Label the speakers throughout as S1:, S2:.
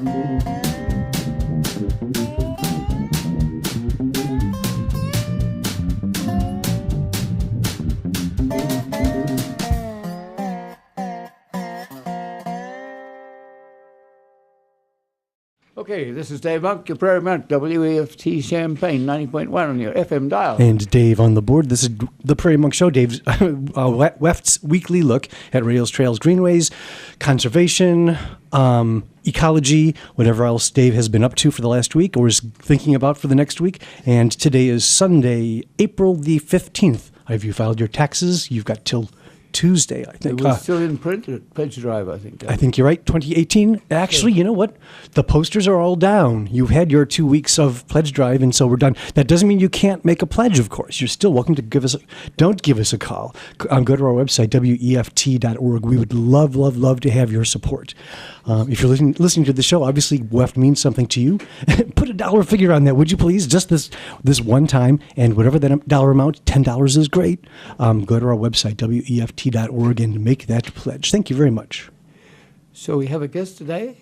S1: Okay, this is Dave Monk, your Prairie Monk, WEFT Champaign, 90.1 on your FM dial.
S2: And Dave on the board. This is the Prairie Monk Show. Dave's WEFT's weekly look at rails, trails, greenways, conservation, ecology, whatever else Dave has been up to for the last week or is thinking about for the next week. And today is Sunday, April the 15th. Have you filed your taxes? You've got till Tuesday, I think.
S1: It was still in Pledge Drive, I think.
S2: I think you're right, 2018. Actually, you know what? The posters are all down. You've had your 2 weeks of Pledge Drive, and so we're done. That doesn't mean you can't make a pledge, of course. You're still welcome to don't give us a call. Go to our website, WEFT.org. We would love, love, love to have your support. If you're listening to the show, obviously WEFT means something to you. Put a dollar figure on that, would you please? Just this one time, and whatever that dollar amount, $10 is great. Go to our website, WEFT.org, and make that pledge. Thank you very much.
S1: So we have a guest today,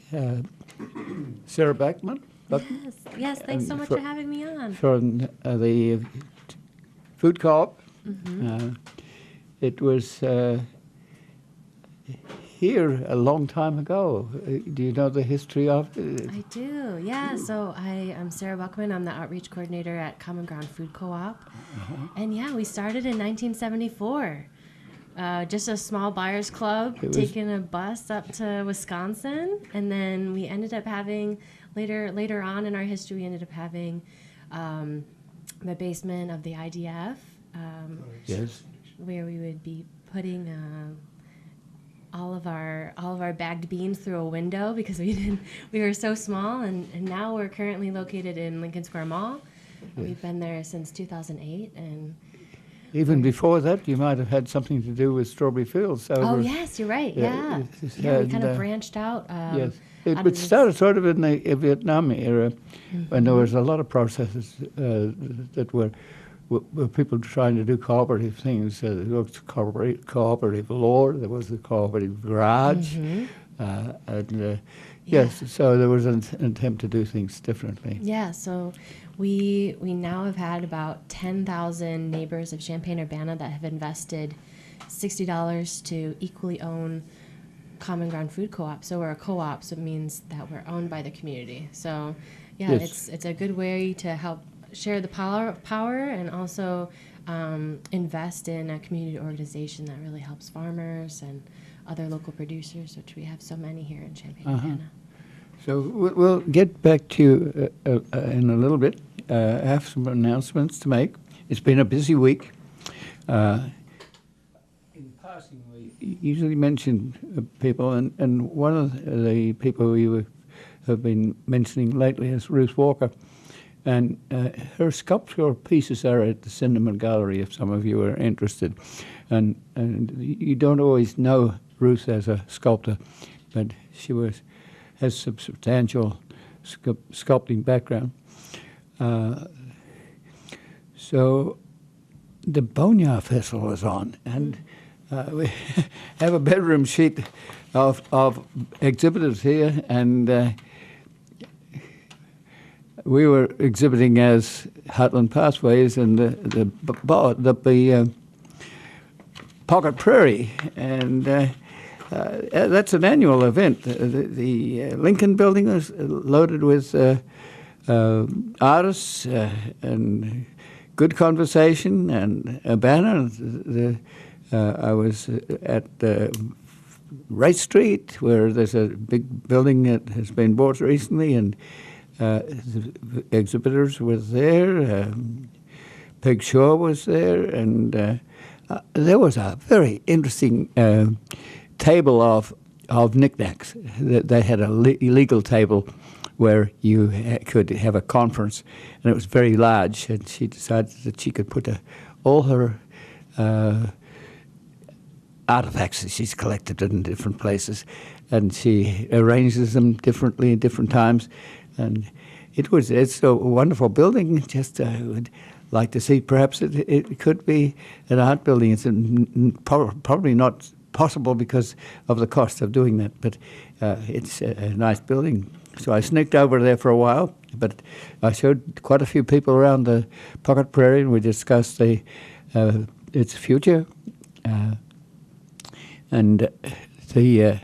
S1: Sarah Beckman.
S3: Yes. Thanks so much for having me on.
S1: From the Food Co-op.
S3: Mm-hmm.
S1: It was here a long time ago. Do you know the history of it?
S3: I do, yeah. So I am Sarah Buckman. I'm the outreach coordinator at Common Ground Food Co-op. And yeah, we started in 1974. Just a small buyers club, taking a bus up to Wisconsin. And then we ended up having, later on in our history, we ended up having the basement of the IDF.
S1: Yes.
S3: Where we would be putting all of our bagged beans through a window because we were so small, and now we're currently located in Lincoln Square Mall. Yes. We've been there since 2008, and
S1: even before that, you might have had something to do with Strawberry Fields.
S3: Yes, you're right. Yeah, we kind of branched out.
S1: Yes, it started sort of in the Vietnam era, when there was a lot of processes that were people trying to do cooperative things. There was cooperative law, there was the cooperative garage, yes, so there was an attempt to do things differently.
S3: Yeah, so we now have had about 10,000 neighbors of Champaign-Urbana that have invested $60 to equally own Common Ground Food Co-op. So we're a co-op, so it means that we're owned by the community. So yeah, yes. It's a good way to help share the power and also invest in a community organization that really helps farmers and other local producers, which we have so many here in Champaign-Urbana.
S1: So we'll get back to you in a little bit. I have some announcements to make. It's been a busy week. In passing, we usually mention people, and one of the people we have been mentioning lately is Ruth Walker. And her sculptural pieces are at the Cinema Gallery, if some of you are interested. And you don't always know Ruth as a sculptor, but she has some substantial sculpting background. So the Boneyard Festival is on, and we have a bedroom sheet of exhibitors here, and we were exhibiting as Heartland Pathways and the Pocket Prairie, and that's an annual event. The Lincoln Building is loaded with artists and good conversation, and Urbana. I was at Wright Street, where there's a big building that has been bought recently, and the exhibitors were there. Peg Shaw was there, and there was a very interesting table of knickknacks. They had a legal table where you could have a conference, and it was very large. And she decided that she could put all her artifacts that she's collected in different places, and she arranges them differently at different times. And it's a wonderful building. Just would like to see perhaps it could be an art building. It's probably not possible because of the cost of doing that, but it's a nice building. So I sneaked over there for a while, but I showed quite a few people around the Pocket Prairie, and we discussed its future. And the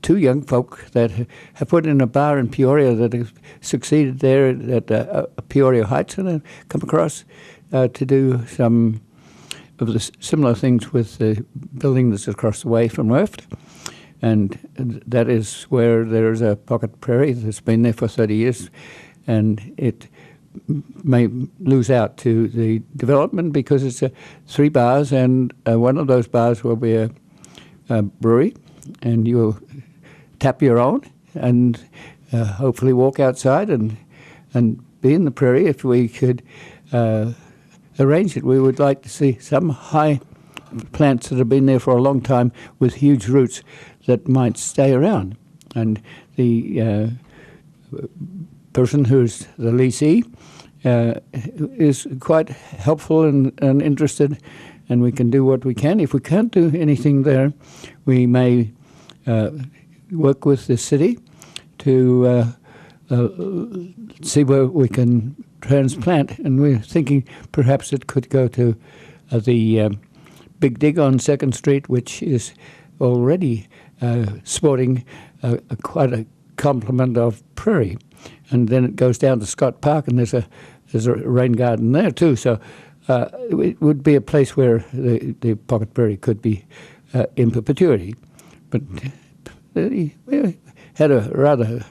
S1: two young folk that have put in a bar in Peoria that have succeeded there at Peoria Heights, and I've come across to do some of the similar things with the building that's across the way from Weft. And that is where there's a Pocket Prairie that's been there for 30 years, and it may lose out to the development because it's 3 bars, and one of those bars will be a brewery, and you'll tap your own and hopefully walk outside and be in the prairie. If we could arrange it, we would like to see some high plants that have been there for a long time with huge roots that might stay around. And the person who's the leasee is quite helpful and interested, and we can do what we can. If we can't do anything there, we may work with the city to see where we can transplant. And we're thinking perhaps it could go to the Big Dig on 2nd Street, which is already sporting quite a complement of prairie. And then it goes down to Scott Park, and there's a rain garden there too. So it would be a place where the Pocket Prairie could be in perpetuity. But we had a rather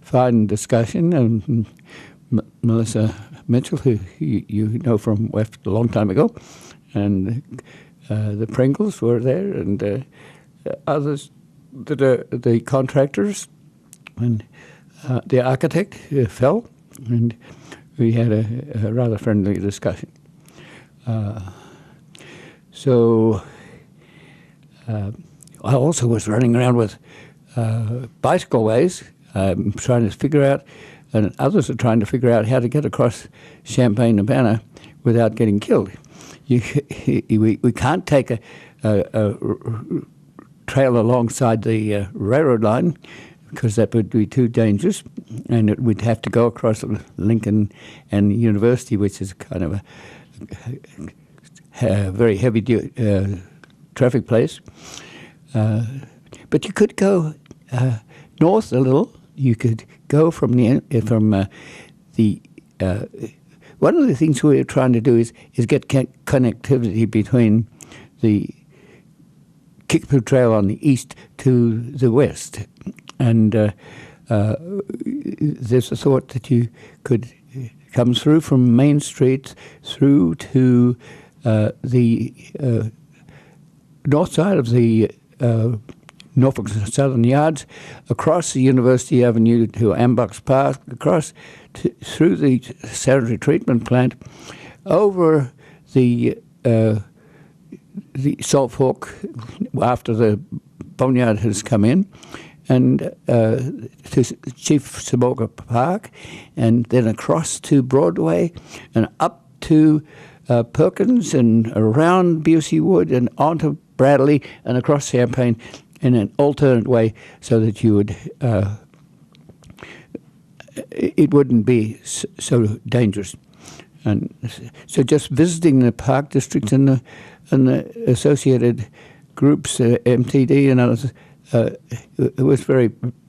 S1: fine discussion, and Melissa Mitchell, who you know from Weft a long time ago, and the Pringles were there, and others, the contractors, and the architect fell, and we had a rather friendly discussion. So I also was running around with bicycle ways, trying to figure out, and others are trying to figure out how to get across Champaign-Urbana without getting killed. We can't take a trail alongside the railroad line because that would be too dangerous, and we'd have to go across Lincoln and University, which is kind of a very heavy traffic place. But you could go north a little. You could go from the one of the things we're trying to do is get connectivity between the Kickapoo Trail on the east to the west. And there's a thought that you could come through from Main Street through to the north side of the Norfolk Southern Yards, across the University Avenue to Ambox Park, across through the sanitary treatment plant, over the Salt Fork after the boneyard has come in, and to Chief Samorga Park, and then across to Broadway and up to Perkins and around Busey Wood and onto Bradley and across Champaign in an alternate way, so that you would it wouldn't be so dangerous. And so just visiting the park district and the associated groups, MTD and others, it was very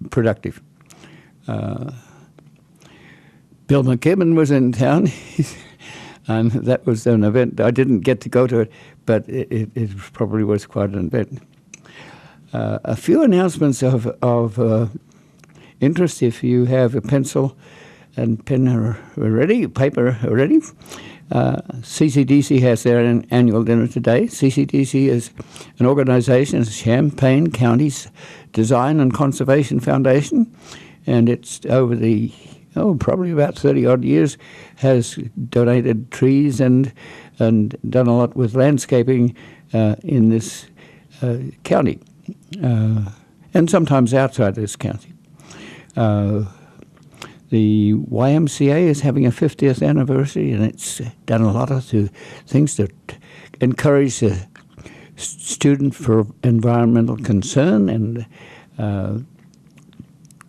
S1: productive. Bill McKibben was in town, and that was an event. I didn't get to go to it, but it probably was quite an event. A few announcements of interest, if you have a pencil and pen ready, paper ready. CCDC has their annual dinner today. CCDC is an organization, it's Champaign County's Design and Conservation Foundation, and it's over the, probably about 30-odd years, has donated trees and done a lot with landscaping in this county, and sometimes outside this county. The YMCA is having a 50th anniversary, and it's done a lot of things to encourage the student for environmental concern, and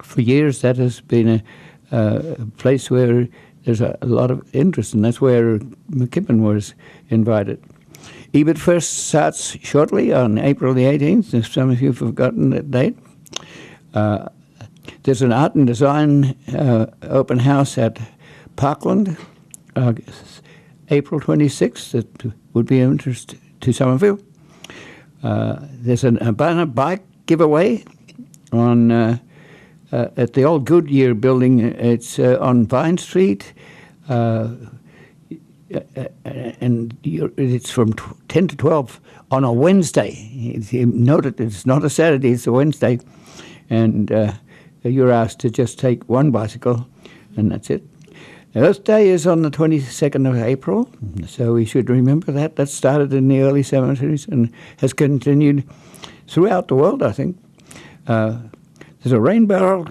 S1: for years that has been a place where there's a lot of interest, and that's where McKibbin was invited. EBIT First starts shortly on April the 18th, if some of you have forgotten that date. There's an art and design open house at Parkland, April 26th, that would be of interest to some of you. There's an Urbana bike giveaway on at the old Goodyear building. It's on Vine Street. And it's from 10 to 12 on a Wednesday. Note it, it's not a Saturday, it's a Wednesday. And you're asked to just take one bicycle, and that's it. Earth Day is on the 22nd of April, so we should remember that. That started in the early 70s and has continued throughout the world, I think. There's a rain barrel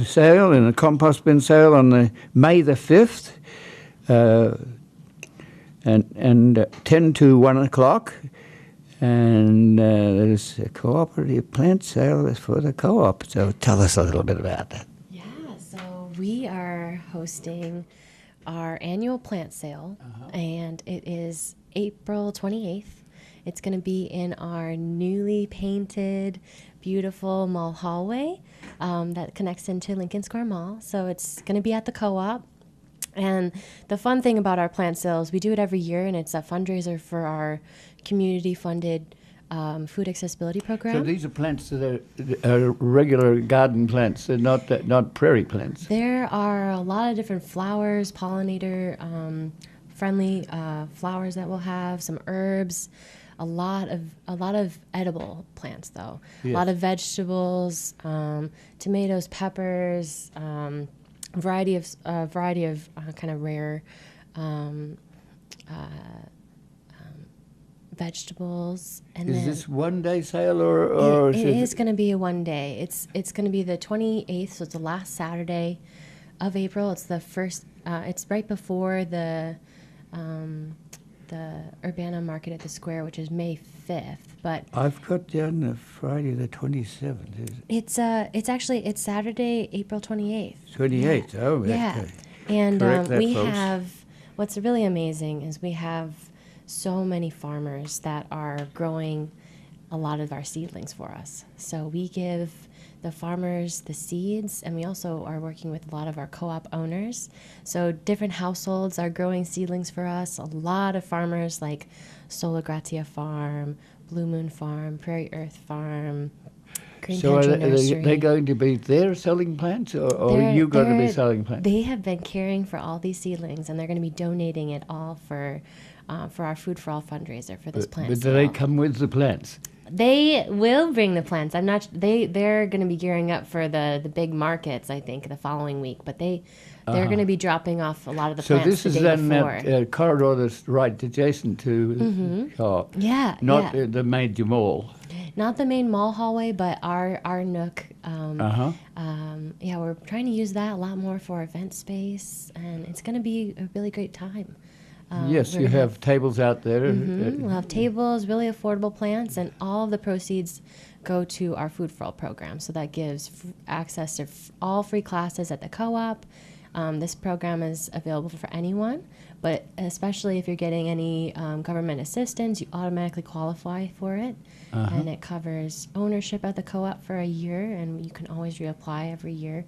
S1: sale and a compost bin sale on the May the 5th. And 10 to 1 o'clock, and there's a cooperative plant sale for the co-op. So tell us a little bit about that.
S3: Yeah, so we are hosting our annual plant sale, and it is April 28th. It's going to be in our newly painted, beautiful mall hallway that connects into Lincoln Square Mall. So it's going to be at the co-op. And the fun thing about our plant sales, we do it every year, and it's a fundraiser for our community-funded food accessibility program.
S1: So these are plants that are regular garden plants. They're not prairie plants.
S3: There are a lot of different flowers, pollinator friendly flowers that we'll have, some herbs, a lot of edible plants though. Yes. A lot of vegetables, tomatoes, peppers. Variety of kind of rare vegetables. And
S1: is this one day sale or
S3: it is going to be a one day. It's going to be the 28th, so it's the last Saturday of April. It's the first. It's right before the Urbana Market at the Square, which is May 5th. But
S1: I've got down the Friday the 27th.
S3: It's Saturday, April 28th.
S1: 28th. Yeah. Oh,
S3: yeah. And we
S1: folks.
S3: have what's really amazing is we have so many farmers that are growing a lot of our seedlings for us. So we give the farmers the seeds, and we also are working with a lot of our co-op owners. So different households are growing seedlings for us. A lot of farmers like Sola Grazia Farm, Blue Moon Farm, Prairie Earth Farm, Green Pantry Nursery.
S1: Are they going to be there selling plants, or are you going to be selling plants?
S3: They have been caring for all these seedlings, and they're going to be donating it all for our Food for All fundraiser for this plant
S1: But do
S3: sale.
S1: they come with the plants?
S3: They will bring the plants. I'm not. They're going to be gearing up for the big markets, I think, the following week. But they're going to be dropping off a lot of the plants the day before. So this is then
S1: that corridor that's right adjacent to the co-op.
S3: Yeah,
S1: not the major mall.
S3: Not the main mall hallway, but our nook. We're trying to use that a lot more for event space, and it's going to be a really great time.
S1: Yes, you have tables out there.
S3: We'll have tables, really affordable plants, and all of the proceeds go to our Food for All program. So that gives access to all free classes at the co-op. This program is available for anyone, but especially if you're getting any government assistance, you automatically qualify for it. And it covers ownership at the co-op for a year, and you can always reapply every year.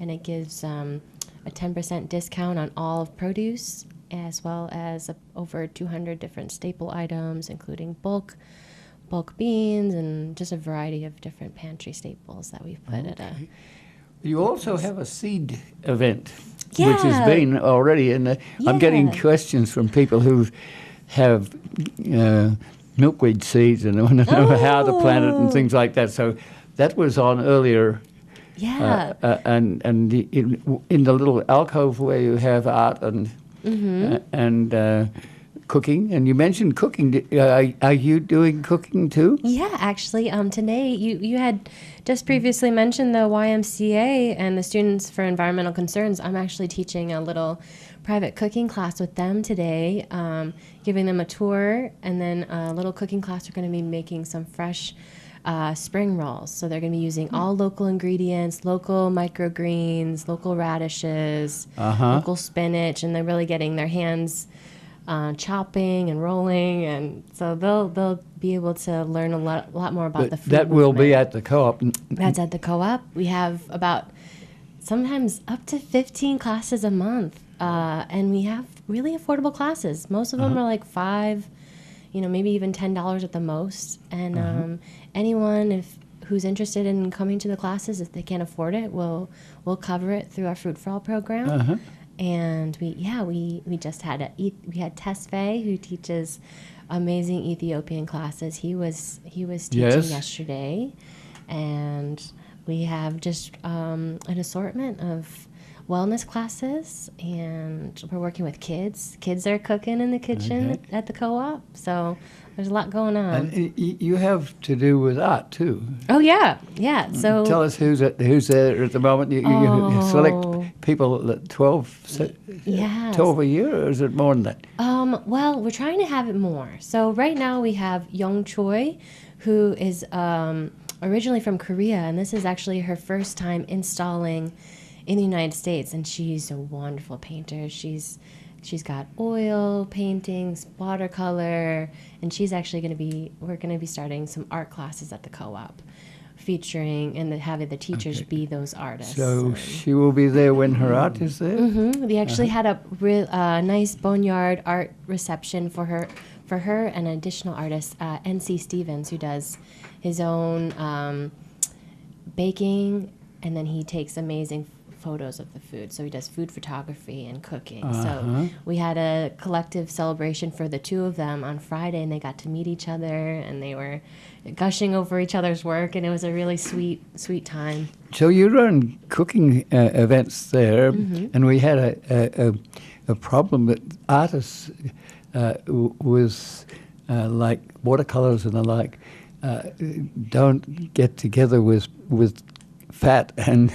S3: And it gives a 10% discount on all of produce, as well as over 200 different staple items, including bulk beans and just a variety of different pantry staples that we've put at a...
S1: You also have a seed event,
S3: Yeah.
S1: which has been already in the... I'm getting questions from people who have milkweed seeds and want to know how to plant it and things like that. So that was on earlier.
S3: Yeah.
S1: And in the little alcove where you have art and cooking, and you mentioned cooking. Are you doing cooking too?
S3: Yeah, actually, today you had just previously mentioned the YMCA and the Students for Environmental Concerns. I'm actually teaching a little private cooking class with them today, giving them a tour, and then a little cooking class. We're going to be making some fresh spring rolls. So they're going to be using all local ingredients, local microgreens, local radishes, local spinach, and they're really getting their hands chopping and rolling, and so they'll be able to learn a lot more about the food
S1: That will be
S3: movement.
S1: at the co-op.
S3: That's at the co-op. We have about sometimes up to 15 classes a month, and we have really affordable classes. Most of them are like $5, maybe even $10 at the most. And anyone who's interested in coming to the classes, if they can't afford it, we'll cover it through our Fruit for All program. And we just had we had Tesfaye, who teaches amazing Ethiopian classes. He was teaching yesterday, and we have just an assortment of wellness classes, and we're working with kids. Kids are cooking in the kitchen at the co-op, so there's a lot going on.
S1: And you have to do with art too.
S3: Oh yeah. So
S1: tell us who's there at the moment. You select people at 12 a year, or is it more than that?
S3: Well, we're trying to have it more. So right now we have Young Choi, who is originally from Korea, and this is actually her first time installing in the United States, and she's a wonderful painter. She's got oil paintings, watercolor, and she's actually we're going to be starting some art classes at the co-op, featuring and having the teachers be those artists.
S1: So she will be there when her art is there?
S3: We actually had a nice boneyard art reception for her and an additional artist, N.C. Stevens, who does his own baking, and then he takes amazing photos of the food. So he does food photography and cooking. So we had a collective celebration for the two of them on Friday, and they got to meet each other, and they were gushing over each other's work, and it was a really sweet time.
S1: So you run cooking events there, and we had a problem that artists with like watercolors and the like don't get together with fat, and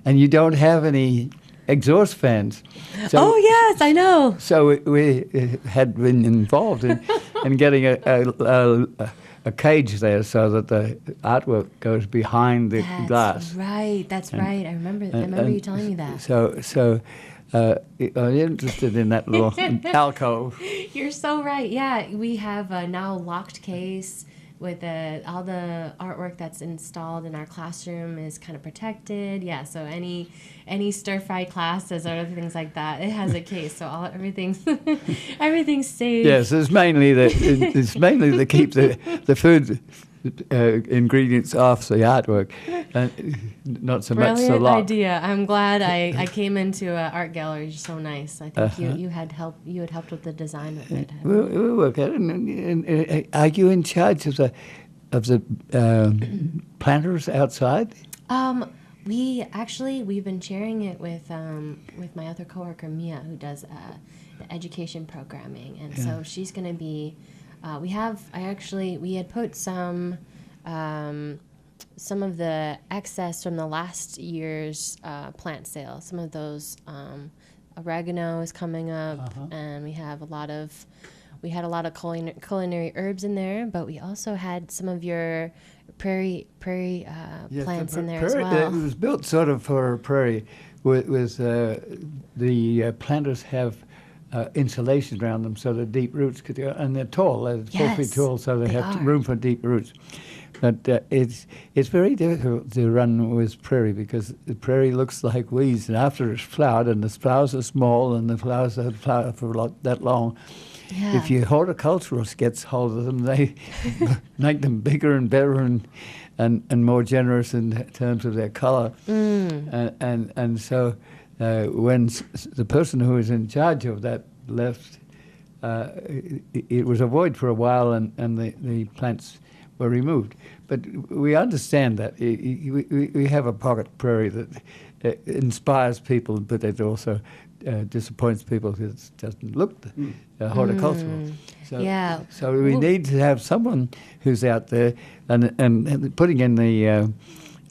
S1: and you don't have any exhaust fans. So,
S3: yes, I know.
S1: So we had been involved in getting a cage there so that the artwork goes behind the glass.
S3: That's right. I remember you telling me that.
S1: So I'm interested in that little alcove.
S3: You're so right. Yeah, we have a now locked case with all the artwork that's installed in our classroom is kind of protected. Yeah, so any stir-fry classes or other things like that, it has a case, so everything's safe.
S1: Yes, it's mainly to keep the food ingredients off the artwork, not so much the
S3: Brilliant
S1: lock.
S3: idea. I'm glad I came into an art gallery. You're so nice. I think you had help. You had helped with the design of it.
S1: We'll work at it. And are you in charge of the planters outside?
S3: We've been sharing it with my other coworker Mia, who does the education programming, and so she's going to be. We had put some of the excess from the last year's plant sale. Some of those oregano is coming up, and we had a lot of culinary herbs in there. But we also had some of your prairie plants in there as well.
S1: It was built sort of for prairie, with the planters have insulation around them so the deep roots could go, and they're tall, they're 4 feet tall, so they have room for deep roots. But it's very difficult to run with prairie because the prairie looks like weeds, and after it's flowered, and the flowers are small, and the flowers are flowered for that long. Yeah. If your horticulturist gets hold of them, they make them bigger and better and more generous in terms of their color. And so when the person who was in charge of that left, it was a void for a while, and the plants were removed. But we understand that. We have a pocket prairie that inspires people, but it also disappoints people because it doesn't look horticultural. So we need to have someone who's out there and putting in the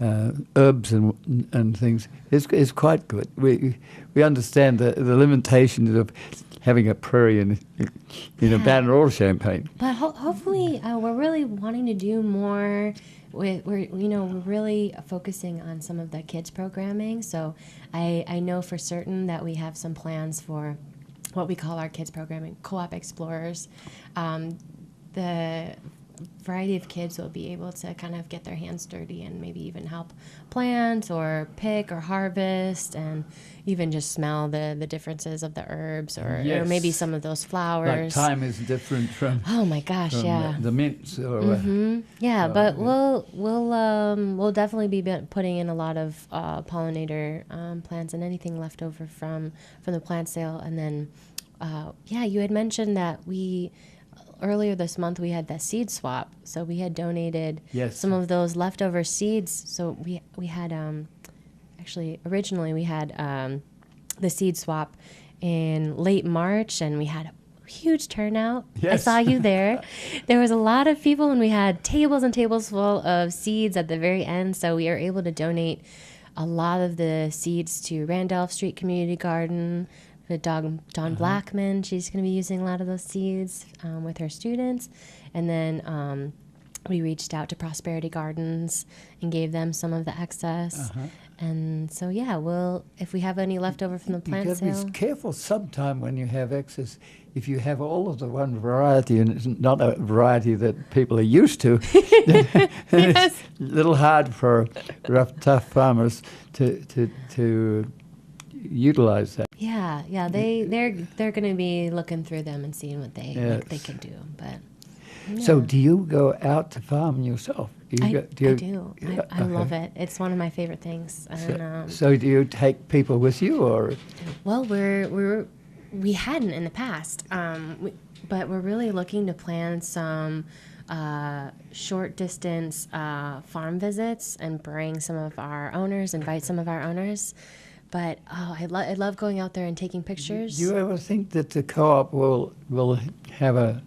S1: herbs and things is quite good. We understand the limitations of having a prairie in Urbana or Champaign.
S3: But hopefully, we're really wanting to do more. We're really focusing on some of the kids programming. So I know for certain that we have some plans for what we call our kids programming, Co-op Explorers. The variety of kids will be able to kind of get their hands dirty and maybe even help plant or pick or harvest and even just smell the differences of the herbs or maybe some of those flowers.
S1: Like thyme is different from
S3: oh my gosh, yeah,
S1: the mints or
S3: but we'll definitely be putting in a lot of pollinator plants and anything left over from the plant sale. And then you had mentioned that earlier this month we had that seed swap, so we had donated some of those leftover seeds. So we had originally we had the seed swap in late March, and we had a huge turnout. I saw you there. There was a lot of people, and we had tables and tables full of seeds at the very end. So we were able to donate a lot of the seeds to Randolph Street Community Garden. The Dawn Blackman, she's going to be using a lot of those seeds with her students. And then we reached out to Prosperity Gardens and gave them some of the excess. And so, if we have any left over from the plant sale. You got to
S1: be careful sometime when you have excess. If you have all of the one variety and it's not a variety that people are used to, then it's a little hard for rough, tough farmers to utilize that.
S3: They're going to be looking through them and seeing what they can do. But
S1: so, do you go out to farm yourself?
S3: I do. I love it. It's one of my favorite things. And,
S1: so, do you take people with you, or?
S3: Well, we hadn't in the past, but we're really looking to plan some short distance farm visits and invite some of our owners. But I love going out there and taking pictures.
S1: Do you ever think that the co-op will have a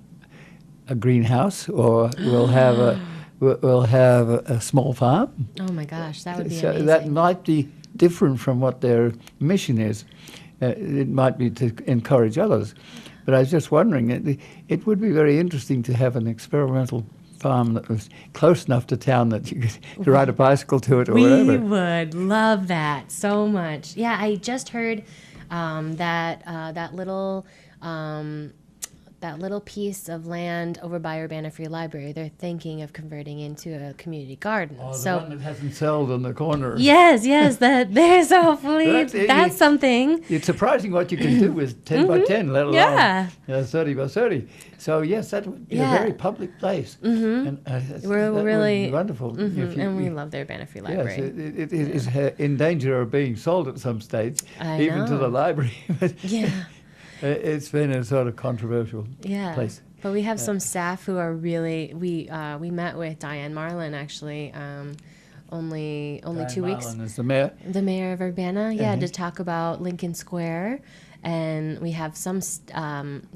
S1: greenhouse, or will have a small farm?
S3: Oh my gosh, that would be amazing.
S1: That might be different from what their mission is. It might be to encourage others. But I was just wondering, it would be very interesting to have an experimental farm that was close enough to town that you could ride a bicycle to it or whatever.
S3: We would love that so much. Yeah, I just heard that little piece of land over by Urbana Free Library, they're thinking of converting into a community garden.
S1: Oh, the one that hasn't sold on the corner.
S3: Yes, there's hopefully that's something.
S1: It's surprising what you can do with 10 by 10, let alone 30 by 30. So yes, that would be a very public place. And
S3: we're really
S1: wonderful.
S3: And we love the Urbana Free Library.
S1: Yes, it is in danger of being sold at some states, even to the library. It's been a sort of controversial place.
S3: But we have some staff who are really. We met with Diane Marlin actually. Only
S1: Diane
S3: 2 weeks.
S1: Marlin is the mayor.
S3: The mayor of Urbana, to talk about Lincoln Square, and we have some.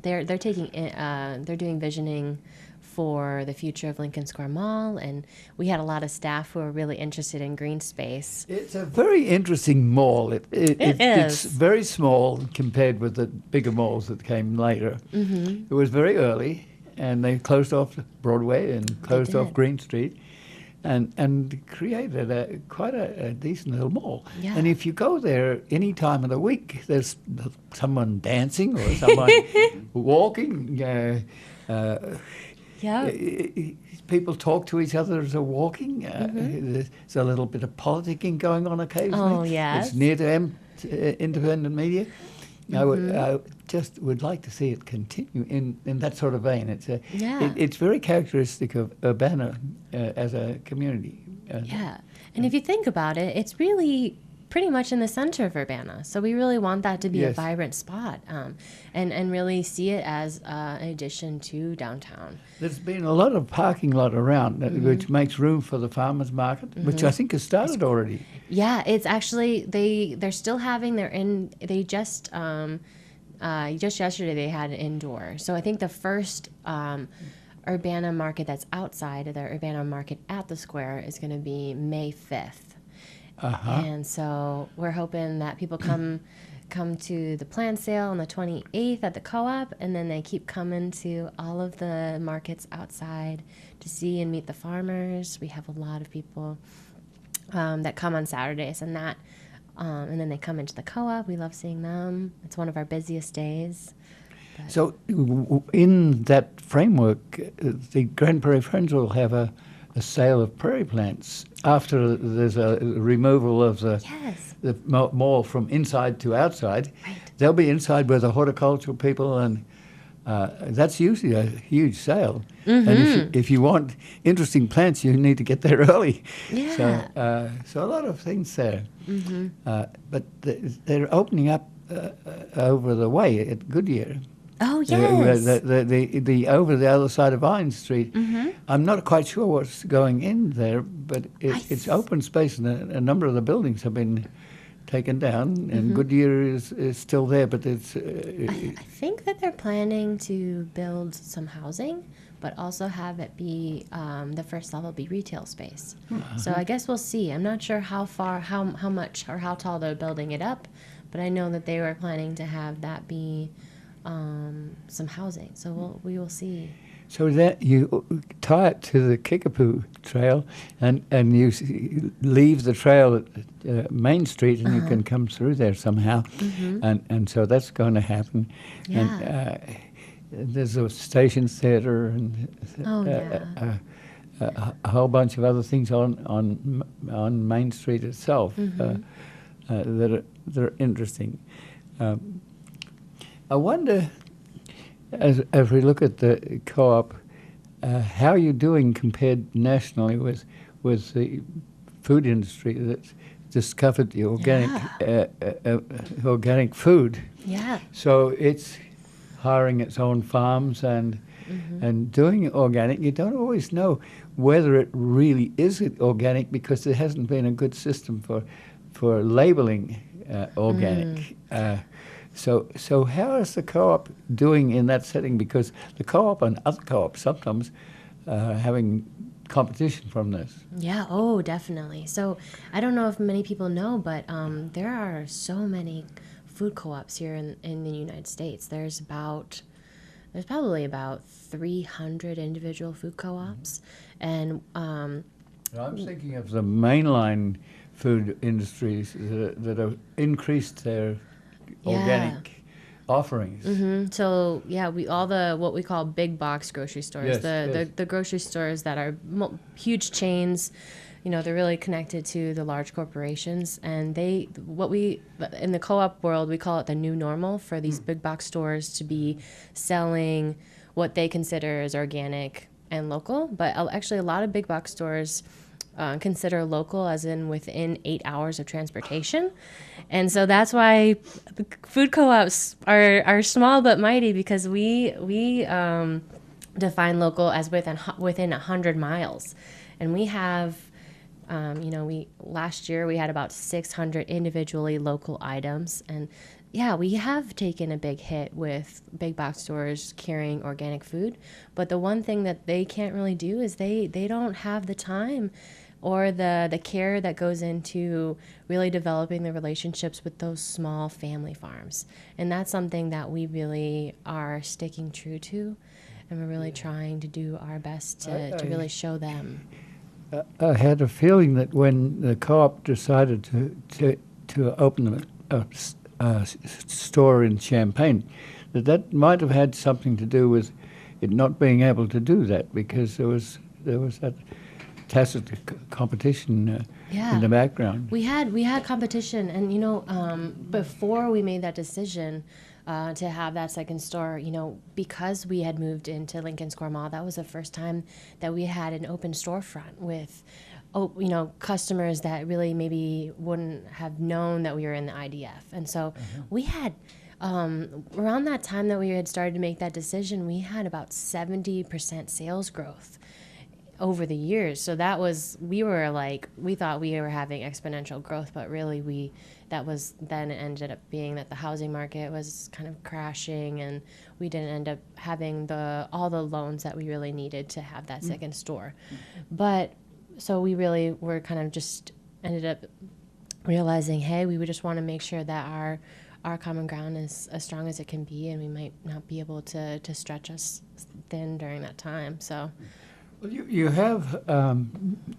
S3: They're doing visioning for the future of Lincoln Square Mall, and we had a lot of staff who are really interested in green space.
S1: It's a very interesting mall. It is. It's very small compared with the bigger malls that came later. It was very early, and they closed off Broadway and closed off Green Street, and created quite a decent little mall.
S3: Yeah.
S1: And if you go there any time of the week, there's someone dancing or someone walking. People talk to each other as they're walking. There's a little bit of politicking going on occasionally.
S3: Oh, yes.
S1: It's near to independent media. I just would like to see it continue in that sort of vein. It's very characteristic of Urbana as a community.
S3: And if you think about it, it's really pretty much in the center of Urbana. So we really want that to be a vibrant spot and really see it as an addition to downtown.
S1: There's been a lot of parking lot around, which makes room for the farmers market, which I think has started already.
S3: Yeah, it's actually, they're still having they just yesterday they had an indoor. So I think the first Urbana market that's outside of the Urbana market at the square is going to be May 5th. And so we're hoping that people come to the plant sale on the 28th at the co-op, and then they keep coming to all of the markets outside to see and meet the farmers. We have a lot of people that come on Saturdays, and then they come into the co-op. We love seeing them. It's one of our busiest days.
S1: So in that framework, the Grand Prairie Friends will have a sale of prairie plants after there's a removal of the mall from inside to outside.
S3: Right.
S1: They'll be inside with the horticultural people, and that's usually a huge sale. And if you want interesting plants, you need to get there early.
S3: Yeah.
S1: So a lot of things there. But they're opening up over the way at Goodyear.
S3: Oh, yes.
S1: The over the other side of Vine Street. I'm not quite sure what's going in there, but it's open space, and a number of the buildings have been taken down, and Goodyear is still there, but it's...
S3: I think that they're planning to build some housing, but also have it be, the first level be retail space. So I guess we'll see. I'm not sure how much, or how tall they're building it up, but I know that they were planning to have that be some housing. So we will see.
S1: So that you tie it to the Kickapoo Trail, and you leave the trail at Main Street, and you can come through there somehow, and so that's going to happen.
S3: Yeah.
S1: And there's a station theater and a whole bunch of other things on Main Street itself that are interesting. I wonder, as we look at the co-op, how you're doing compared nationally with the food industry that's discovered the organic food.
S3: Yeah.
S1: So it's hiring its own farms and doing organic. You don't always know whether it really is organic, because there hasn't been a good system for labeling organic. So how is the co-op doing in that setting? Because the co-op and other co-ops sometimes having competition from this.
S3: Yeah, oh, definitely. So I don't know if many people know, but there are so many food co-ops here in the United States. There's probably about 300 individual food co-ops. And
S1: I'm thinking of the mainline food industries that have increased their organic offerings.
S3: So yeah, what we call big box grocery stores,
S1: Yes,
S3: the grocery stores that are huge chains, they're really connected to the large corporations, and in the co-op world, we call it the new normal for these big box stores to be selling what they consider as organic and local. But actually, a lot of big box stores consider local as in within 8 hours of transportation. And so that's why the food co-ops are small but mighty, because we define local as within 100 miles. And we have, last year we had about 600 individually local items. And yeah, we have taken a big hit with big box stores carrying organic food. But the one thing that they can't really do is they don't have the time or the care that goes into really developing the relationships with those small family farms. And that's something that we really are sticking true to, and we're really trying to do our best to really show them.
S1: I had a feeling that when the co-op decided to open a store in Champaign, that might have had something to do with it not being able to do that, because there was that tacit competition in the background.
S3: We had competition, and before we made that decision to have that second store, because we had moved into Lincoln Square Mall, that was the first time that we had an open storefront with customers that really maybe wouldn't have known that we were in the IDF. And so we had around that time that we had started to make that decision, we had about 70% sales growth over the years. So we thought we were having exponential growth, but really then it ended up being that the housing market was kind of crashing, and we didn't end up having all the loans that we really needed to have that second store. But so we really were kind of just ended up realizing, hey, we would just want to make sure that our common ground is as strong as it can be, and we might not be able to stretch us thin during that time. So.
S1: Well, you have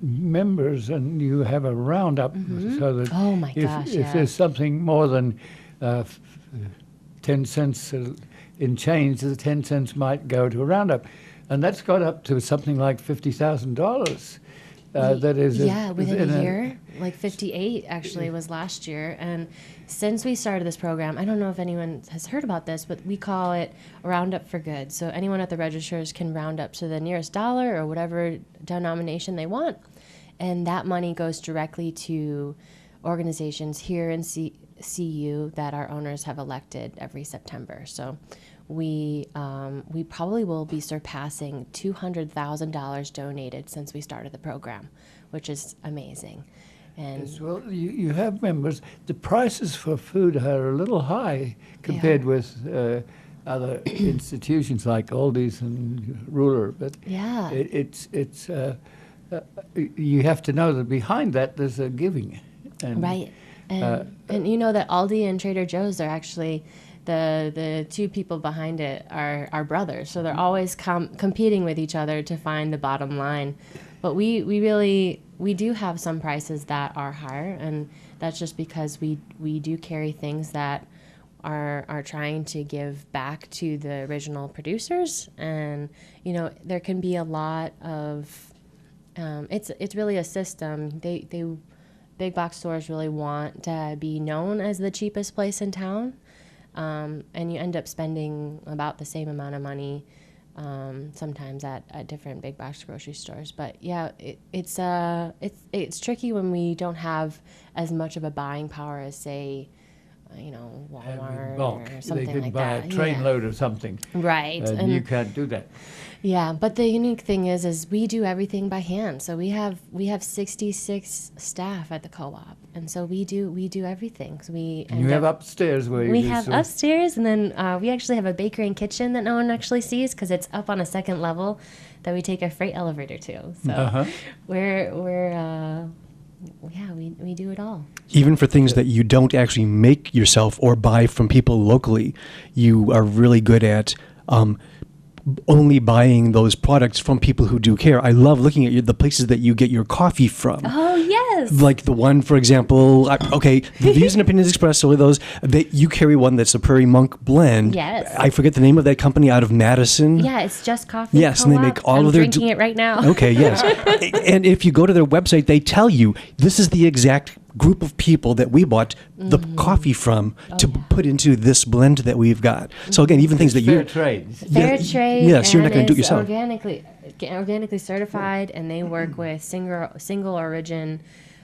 S1: members, and you have a roundup, so that
S3: Oh my gosh!
S1: if there's something more than 10 cents in change, the 10 cents might go to a roundup, and that's got up to something like $50,000. That is
S3: within a year, like 58 actually was last year. And since we started this program, I don't know if anyone has heard about this, but we call it Roundup for Good. So anyone at the registers can round up to the nearest dollar or whatever denomination they want, and that money goes directly to organizations here in CU that our owners have elected every September. So we probably will be surpassing $200,000 donated since we started the program, which is amazing. And
S1: yes, well, you have members. The prices for food are a little high compared with other institutions like Aldi's and Ruler, but
S3: yeah,
S1: you have to know that behind that there's a giving. And,
S3: right. And you know that Aldi and Trader Joe's are actually the two people behind it are brothers, so they're always competing with each other to find the bottom line. But we do have some prices that are higher, and that's just because we do carry things that are trying to give back to the original producers. And there can be a lot of it's really a system. They big box stores really want to be known as the cheapest place in town. And you end up spending about the same amount of money sometimes at different big box grocery stores. But yeah, it's tricky when we don't have as much of a buying power as, say, Walmart or something
S1: they could
S3: like
S1: buy
S3: that.
S1: a trainload of something.
S3: Right.
S1: And you can't do that.
S3: Yeah, but the unique thing is we do everything by hand. So we have 66 staff at the co-op, and so we do everything. So
S1: you have upstairs where you
S3: we have upstairs, and then we actually have a bakery and kitchen that no one actually sees because it's up on a second level that we take a freight elevator to. So we do it all.
S2: Even for things that you don't actually make yourself or buy from people locally, you are really good at only buying those products from people who do care. I love looking at the places that you get your coffee from.
S3: Oh, yes.
S2: Like the one, for example, the Views and Opinions Express, so those, you carry one that's a Prairie Monk blend.
S3: Yes.
S2: I forget the name of that company out of Madison.
S3: Yeah, it's Just Coffee.
S2: Yes,
S3: Co-op.
S2: and they make all
S3: I'm
S2: of their...
S3: drinking it right now.
S2: Okay, yes. And if you go to their website, they tell you this is the exact group of people that we bought the coffee from to put into this blend that we've got. So again, even things that
S1: fair trade.
S3: Fair trade.
S2: Yes, you're not going to do it
S3: is
S2: yourself.
S3: Organically certified, and they work with single origin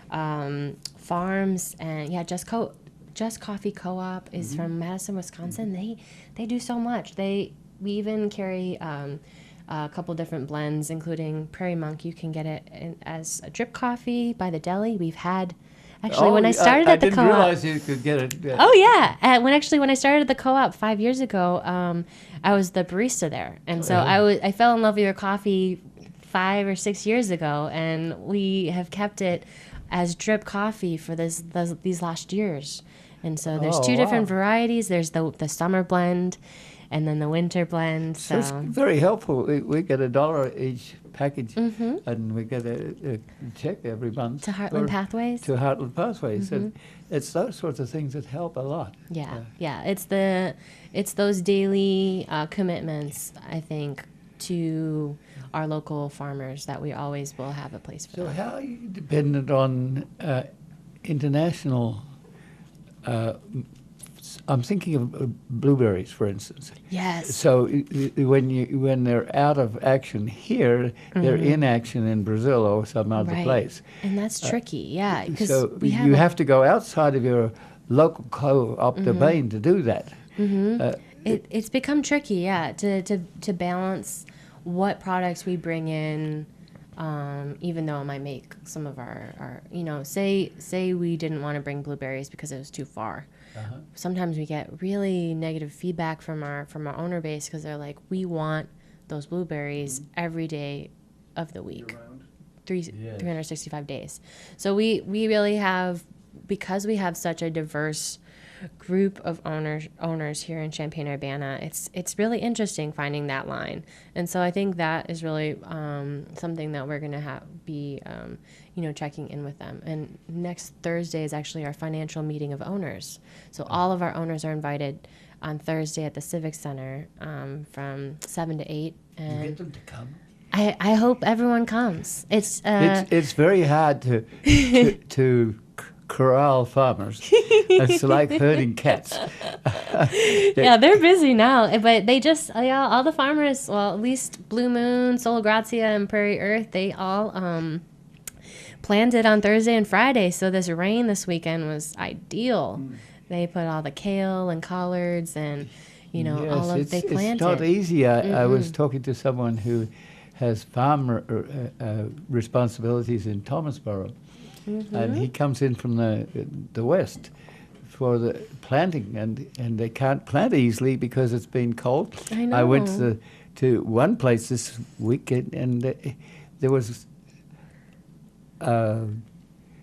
S3: farms. And yeah, Just Coffee Co-op is from Madison, Wisconsin. They do so much. We even carry a couple different blends, including Prairie Monk. You can get it as a drip coffee by the deli. We've had. Actually, when I started at the co-op,
S1: I didn't realize you could get it.
S3: Oh yeah, when I started at the co-op 5 years ago, I was the barista there, and so I fell in love with your coffee 5 or 6 years ago, and we have kept it as drip coffee for these last years. And so there's two different varieties. There's the summer blend, and then the winter blend.
S1: So it's very helpful. We get $1 each package, and we get a check every month
S3: to Heartland Pathways.
S1: To Heartland Pathways, and it's those sorts of things that help a lot.
S3: Yeah. It's those daily commitments, I think, to our local farmers that we always will have a place for.
S1: So
S3: them.
S1: how are you dependent on international? I'm thinking of blueberries, for instance.
S3: Yes.
S1: So when they're out of action here, they're in action in Brazil or some other place.
S3: And that's tricky, yeah.
S1: So you have to go outside of your local co-op domain to do that.
S3: It's become tricky, yeah, to balance what products we bring in even though it might make some of our say we didn't want to bring blueberries because it was too far. Sometimes we get really negative feedback from our owner base because they're like, we want those blueberries every day of the week, 365 days. So we really have, because we have such a diverse group of owners here in Champaign-Urbana, it's really interesting finding that line. And so I think that is really something that we're going to be checking in with them. And next Thursday is actually our financial meeting of owners. So all of our owners are invited on Thursday at the Civic Center from 7 to 8. And
S1: you get them to come?
S3: I hope everyone comes. It's
S1: very hard to corral farmers. It's like herding cats.
S3: Yeah, they're busy now, but they just all the farmers, well, at least Blue Moon, Sola Grazia, and Prairie Earth, they all planted on Thursday and Friday. So this rain this weekend was ideal. They put all the kale and collards and they planted.
S1: It's not easy. I was talking to someone who has farm responsibilities in Thomasboro. And he comes in from the west for the planting, and they can't plant easily because it's been cold.
S3: I know.
S1: I went to one place this week, and there was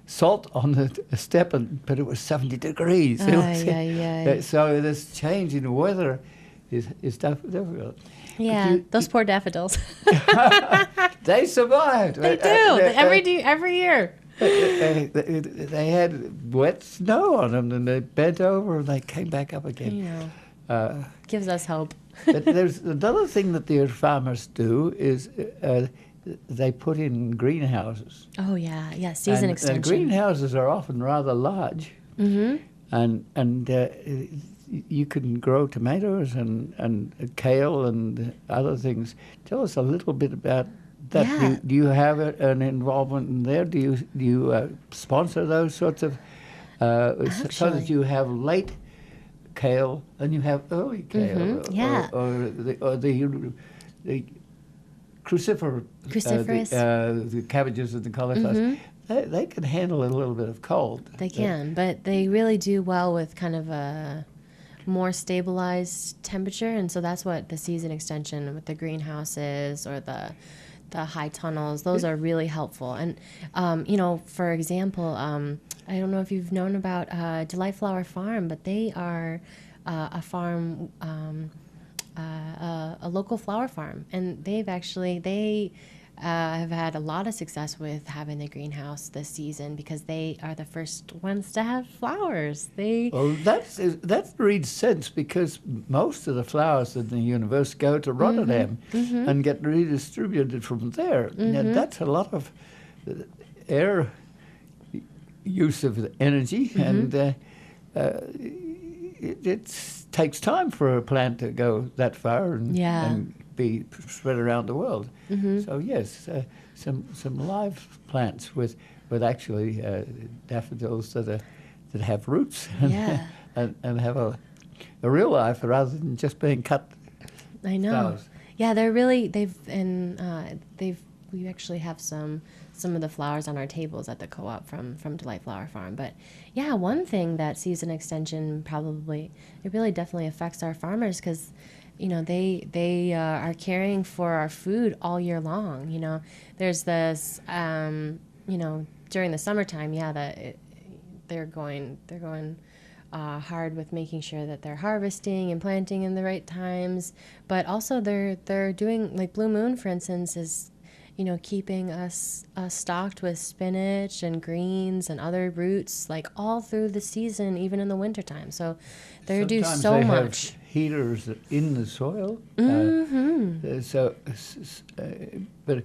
S1: salt on the step, but it was 70 degrees. So this change in weather is difficult.
S3: Yeah, those poor daffodils.
S1: They survived.
S3: They do every year.
S1: They had wet snow on them, and they bent over, and they came back up again.
S3: Gives us hope.
S1: But there's another thing that the farmers do is they put in greenhouses.
S3: Oh yeah, season extension.
S1: And greenhouses are often rather large, and you can grow tomatoes and kale and other things. Tell us a little bit about that.
S3: Yeah.
S1: Do you have an involvement in there? Do you sponsor those sorts of so that you have late kale and you have early kale, or the cruciferous, the cabbages and the cauliflowers. They can handle a little bit of cold.
S3: They can, but they really do well with kind of a more stabilized temperature, and so that's what the season extension with the greenhouses or the high tunnels, those are really helpful. And for example, I don't know if you've known about Delight Flower Farm, but they are a farm, a local flower farm, and they have had a lot of success with having the greenhouse this season because they are the first ones to have flowers.
S1: Well, that breeds sense because most of the flowers in the universe go to Rotterdam and get redistributed from there. Now, that's a lot of air use of energy, and it takes time for a plant to go that far and be spread around the world. So yes, some live plants with actually daffodils that have roots and have a real life rather than just being cut.
S3: I know.
S1: Flowers.
S3: Yeah, we actually have some of the flowers on our tables at the co-op from Delight Flower Farm. But yeah, one thing that season extension it really definitely affects our farmers because they are caring for our food all year long. There's this during the summertime, they're going hard with making sure that they're harvesting and planting in the right times, but also they're doing, like Blue Moon, for instance, is keeping us stocked with spinach and greens and other roots like all through the season, even in the wintertime. So they do so
S1: they
S3: much.
S1: Have heaters in the soil. But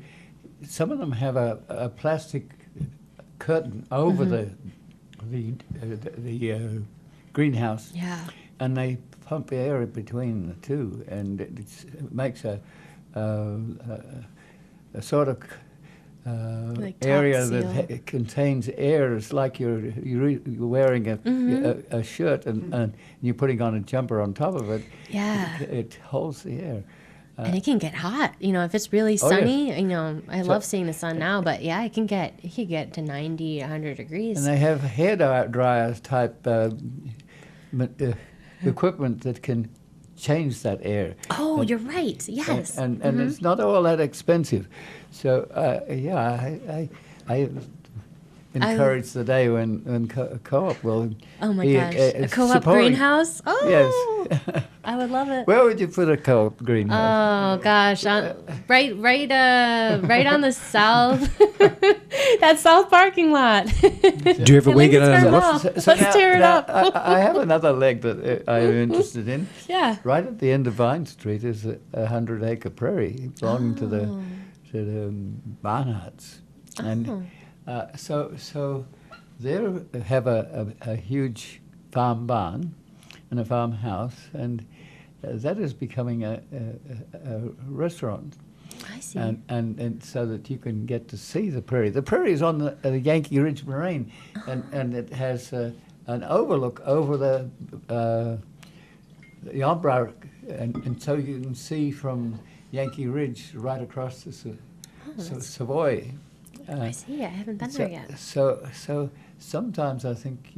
S1: some of them have a plastic curtain over the greenhouse.
S3: Yeah.
S1: And they pump air between the two, and it makes a sort of like area that contains air. It's like you're wearing a shirt and you're putting on a jumper on top of it.
S3: Yeah.
S1: It holds the air.
S3: And it can get hot, if it's really
S1: Oh, yes.
S3: sunny. I love seeing the sun now, but yeah, it can get to 90, 100 degrees.
S1: And they have hair dryer type equipment that can change that air.
S3: Oh, you're right. Yes.
S1: And it's not all that expensive. So, I encourage the day when co-op will
S3: Oh my
S1: be
S3: gosh, a co-op
S1: supporting-
S3: greenhouse? Oh,
S1: Yes.
S3: I would love it.
S1: Where would you put a co-op greenhouse?
S3: Oh gosh, right on the south, that south parking lot.
S2: Do you ever wake it on
S3: Lincoln
S2: the
S3: Terminal. Let's tear it up.
S1: I have another leg that I'm interested in.
S3: Yeah.
S1: Right at the end of Vine Street is a 100-acre prairie belonging to the Barnhards, and so they have a huge farm barn and a farmhouse, and that is becoming a restaurant.
S3: I see.
S1: And so that you can get to see the prairie. The prairie is on the Yankee Ridge Moraine, and it has an overlook over the Yombra, and so you can see from Yankee Ridge right across the Savoy.
S3: I see. I haven't been there yet.
S1: So sometimes I think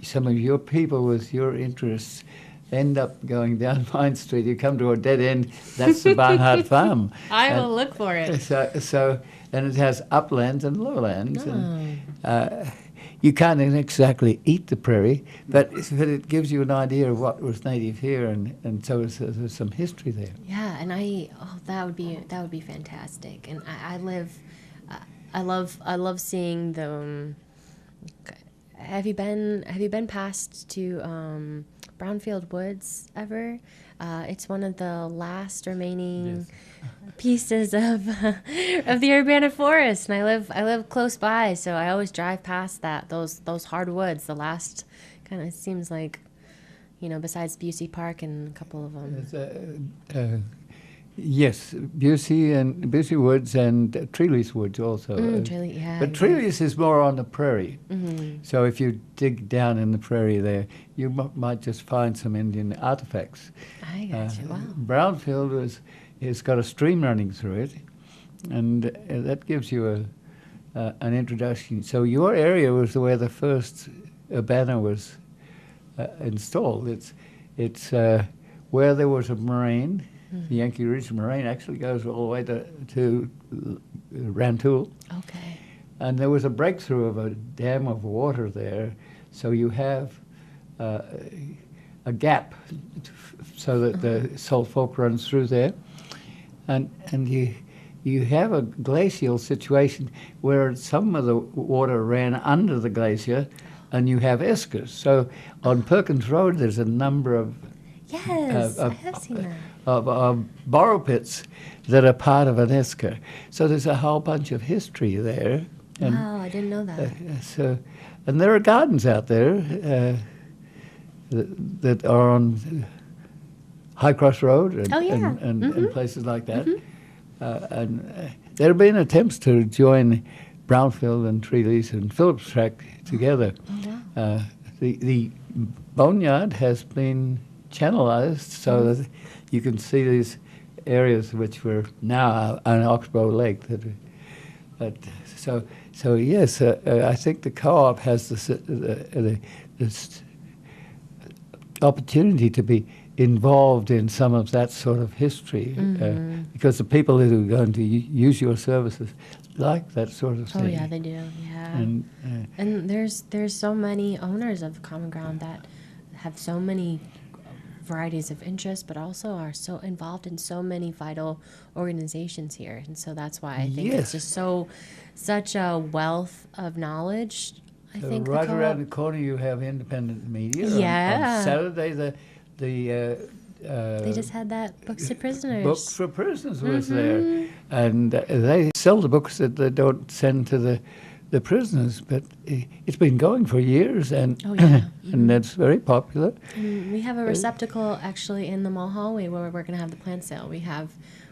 S1: some of your people with your interests end up going down Vine Street. You come to a dead end. That's the Barnhart Farm.
S3: I will look for it.
S1: So and it has uplands and lowlands. And, you can't exactly eat the prairie, but it gives you an idea of what was native here, and so there's some history there.
S3: Yeah, and that would be fantastic. And I love seeing the. Have you been past to Brownfield Woods ever? It's one of the last remaining pieces of the Urbana forest, and I live close by, so I always drive past those hardwoods. The last kind of seems like, besides Busey Park and a couple of them.
S1: Yes, Busey Woods and Treelys Woods also. But Treelys is more on the prairie. Mm-hmm. So if you dig down in the prairie there, you might just find some Indian artifacts.
S3: I got you. Wow.
S1: Brownfield has got a stream running through it, and that gives you an introduction. So your area was where the first Urbana was installed. It's where there was a moraine. The Yankee Ridge Moraine actually goes all the way to Rantoul.
S3: Okay.
S1: And there was a breakthrough of a dam of water there, so you have a gap so that the Salt Fork runs through there. And you have a glacial situation where some of the water ran under the glacier, and you have eskers. So on Perkins Road, there's a number of
S3: Yes, I have seen that.
S1: Of borrow pits that are part of an esker. So there's a whole bunch of history there. And,
S3: wow, I didn't know that.
S1: And there are gardens out there that are on High Cross Road and places like that. And there have been attempts to join Brownfield and Treelys and Phillips Track together. Oh, wow. The boneyard has been channelized so that you can see these areas which were now an oxbow lake. So yes, I think the co-op has this opportunity to be involved in some of that sort of history, because the people who are going to use your services like that sort of thing.
S3: Oh yeah, they do. Yeah. And there's so many owners of Common Ground that have so many varieties of interest, but also are so involved in so many vital organizations here, and so that's why I think it's just such a wealth of knowledge. I think
S1: right around the corner you have independent media.
S3: Yeah.
S1: On Saturday
S3: they just had that Books to Prisoners.
S1: Books for Prisoners was there, and they sell the books that they don't send to the prisoners, but it's been going for years, and and that's very popular.
S3: We have a receptacle actually in the mall hallway where we're going to have the plant sale. We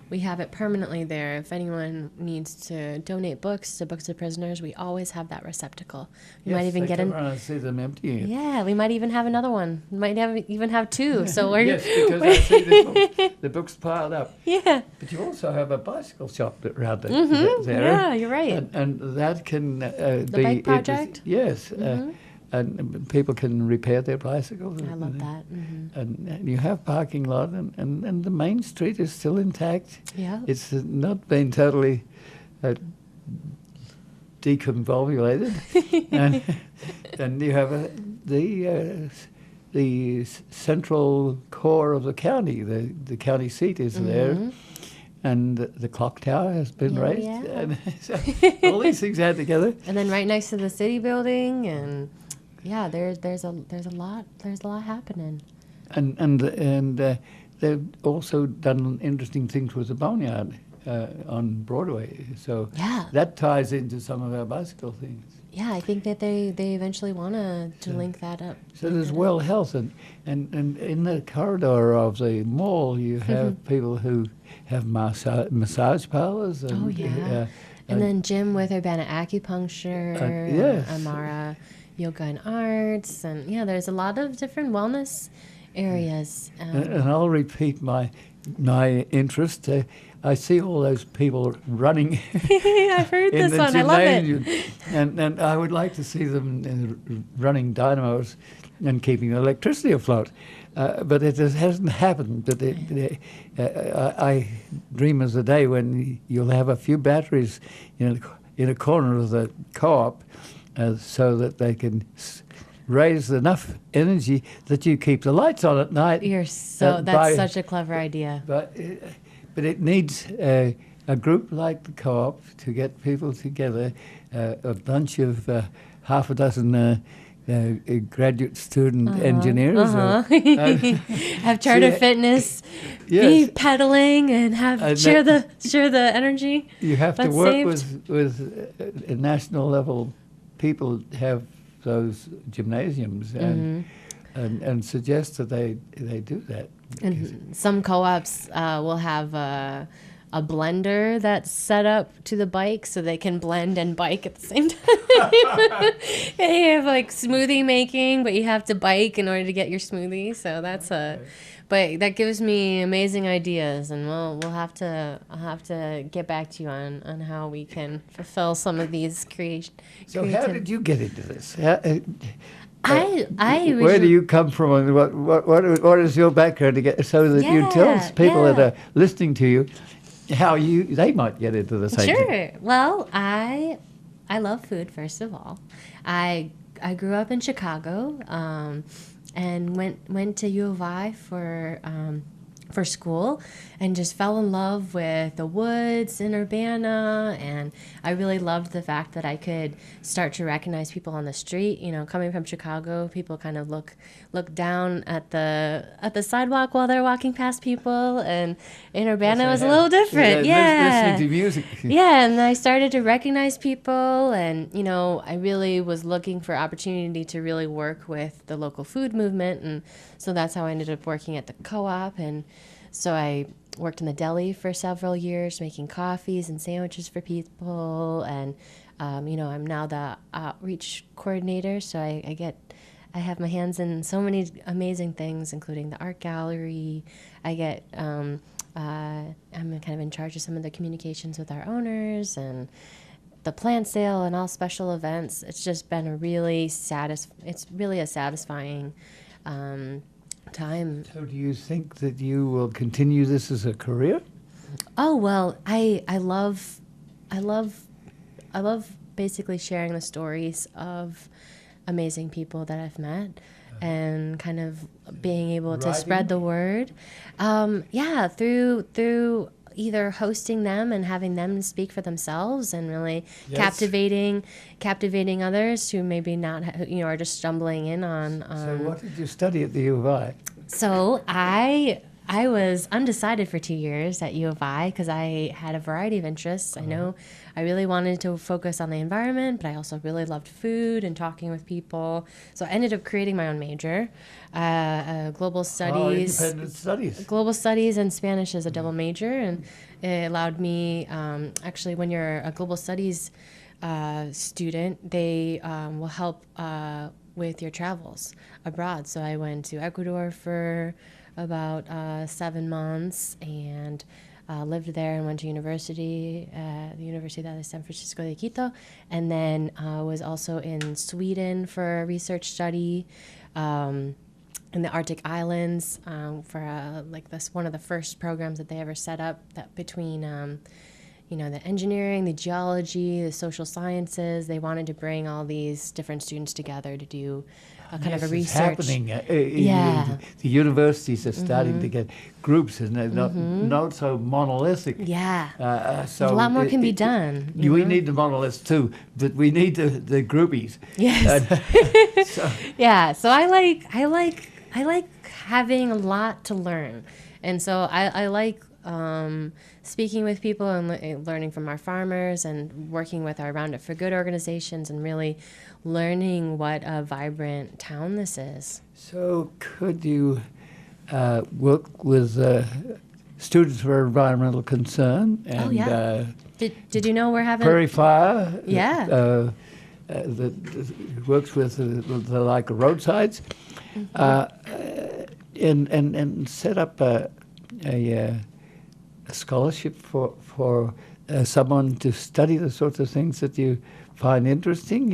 S3: we have it permanently there. If anyone needs to donate books to Books of Prisoners, we always have that receptacle. We might even get
S1: come around and see them emptying it.
S3: Yeah, we might even have another one. We might even have two. So we're
S1: Yes, because I see the books piled up.
S3: yeah.
S1: But you also have a bicycle shop around there.
S3: Yeah, you're right.
S1: And that can be
S3: Bike project?
S1: Yes. And people can repair their bicycles.
S3: I love that.
S1: And you have parking lot, and the main street is still intact.
S3: Yeah.
S1: It's not been totally deconvolvulated. and you have the central core of the county. The county seat is there. And the clock tower has been raised.
S3: Yeah.
S1: And so all these things add together.
S3: And then right next to the city building, and yeah, there's a lot happening.
S1: And they've also done interesting things with the boneyard on Broadway. So
S3: Yeah.
S1: that ties into some of our bicycle things.
S3: Yeah, I think that they eventually want to link that up.
S1: So there's well health, and in the corridor of the mall, you have people who have massage parlors. And,
S3: Oh yeah. And then Jim with Urbana Acupuncture,
S1: yes.
S3: Amara Yoga and Arts, and yeah, there's a lot of different wellness areas.
S1: And I'll repeat my interest. I see all those people running
S3: I've heard
S1: in
S3: this
S1: the
S3: one. I love it.
S1: gymnasium, and I would like to see them running dynamos and keeping electricity afloat. But it just hasn't happened. But I dream of the day when you'll have a few batteries in a corner of the co-op, so that they can raise enough energy that you keep the lights on at night.
S3: That's such a clever idea.
S1: But it needs a group like the co-op to get people together, a bunch of half a dozen graduate student engineers.
S3: Have charter fitness,
S1: Yes.
S3: be pedaling, and share the energy.
S1: You have to
S3: That's
S1: work
S3: saved.
S1: with national level people have those gymnasiums and suggest that they do that.
S3: And some co-ops will have a blender that's set up to the bike so they can blend and bike at the same time. And you have like smoothie making, but you have to bike in order to get your smoothie. So that's but that gives me amazing ideas, and I'll have to get back to you on how we can fulfill some of these creations.
S1: So how did you get into this?
S3: I
S1: Where do you come from, and what is your background to get so that you tell people that are listening to you how they might get into the same thing?
S3: Sure. Well, I love food, first of all. I grew up in Chicago, and went to U of I for school, and just fell in love with the woods in Urbana, and I really loved the fact that I could start to recognize people on the street. You know, coming from Chicago, people kind of look down at the sidewalk while they're walking past people, and in Urbana it was a little different.
S1: Listening to music.
S3: Yeah, and I started to recognize people, and you know, I really was looking for opportunity to really work with the local food movement, and so that's how I ended up working at the co-op. And so I worked in the deli for several years, making coffees and sandwiches for people, and you know, I'm now the outreach coordinator, so I have my hands in so many amazing things, including the art gallery. I'm kind of in charge of some of the communications with our owners and the plant sale and all special events. It's just been it's really a satisfying time.
S1: So do you think that you will continue this as a career?
S3: Oh, well, I love basically sharing the stories of amazing people that I've met, and kind of being able to spread the word. Through either hosting them and having them speak for themselves, and really captivating others who maybe not, are just stumbling in on.
S1: So what did you study at the U of I?
S3: So I I was undecided for 2 years at U of I because I had a variety of interests. I know I really wanted to focus on the environment, but I also really loved food and talking with people. So I ended up creating my own major, global studies.
S1: Independent studies.
S3: Global studies and Spanish as a double major, and it allowed me, actually, when you're a global studies student, they will help with your travels abroad. So I went to Ecuador for about 7 months and lived there and went to university, the Universidad de San Francisco de Quito, and then was also in Sweden for a research study. In the Arctic Islands for like this one of the first programs that they ever set up that between the engineering, the geology, the social sciences. They wanted to bring all these different students together to do a kind of a research.
S1: It's happening. The universities are starting to get groups, and they're not so monolithic.
S3: Yeah.
S1: So
S3: a lot more can be done.
S1: We need the monoliths too, but we need the groupies.
S3: Yes.
S1: So,
S3: yeah. So I like having a lot to learn, and so I like speaking with people and learning from our farmers and working with our Roundup for Good organizations and really learning what a vibrant town this is.
S1: so could you work with students for environmental concern and
S3: yeah. Did you know we're having
S1: Prairie Fire?
S3: Yeah.
S1: That works with the like roadsides, and set up a scholarship for someone to study the sorts of things that you find interesting?